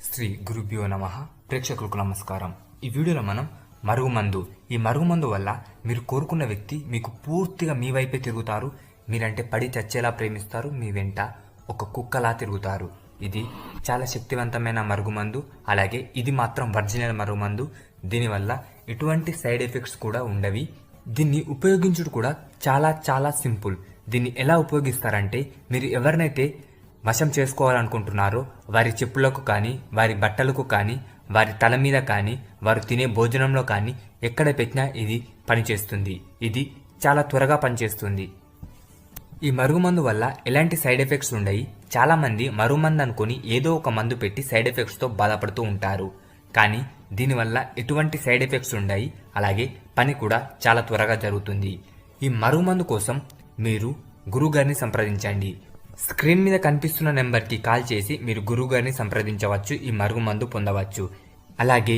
శ్రీ గురుభ్యో నమః. ప్రేక్షకులకు నమస్కారం. ఈ వీడియోలో మనం మరుగుమందు, ఈ మరుగుమందు వల్ల మీరు కోరుకున్న వ్యక్తి మీకు పూర్తిగా మీ వైపే తిరుగుతారు. మీరంటే పడి చచ్చేలా ప్రేమిస్తారు. మీ వెంట ఒక కుక్కలా తిరుగుతారు. ఇది చాలా శక్తివంతమైన మరుగుమందు. అలాగే ఇది మాత్రం ఒరిజినల్ మరుగుమందు. దీనివల్ల ఎటువంటి సైడ్ ఎఫెక్ట్స్ కూడా ఉండవి. దీన్ని ఉపయోగించుడు కూడా చాలా చాలా సింపుల్. దీన్ని ఎలా ఉపయోగిస్తారంటే, మీరు ఎవరినైతే వశం చేసుకోవాలనుకుంటున్నారో వారి చెప్పులకు కానీ, వారి బట్టలకు కానీ, వారి తల మీద కానీ, వారు తినే భోజనంలో కానీ ఎక్కడ పెట్టినా ఇది పనిచేస్తుంది. ఇది చాలా త్వరగా పనిచేస్తుంది. ఈ మరుగుమందు వల్ల ఎలాంటి సైడ్ ఎఫెక్ట్స్ ఉండయి. చాలామంది మరుగుమందు అనుకుని ఏదో ఒక మందు పెట్టి సైడ్ ఎఫెక్ట్స్తో బాధపడుతూ ఉంటారు. కానీ దీనివల్ల ఎటువంటి సైడ్ ఎఫెక్ట్స్ ఉండయి. అలాగే పని కూడా చాలా త్వరగా జరుగుతుంది. ఈ మరుగుమందు కోసం మీరు గురువుగారిని సంప్రదించండి. స్క్రీన్ మీద కనిపిస్తున్న నెంబర్కి కాల్ చేసి మీరు గురువుగారిని సంప్రదించవచ్చు. ఈ మరుగుమందు పొందవచ్చు. అలాగే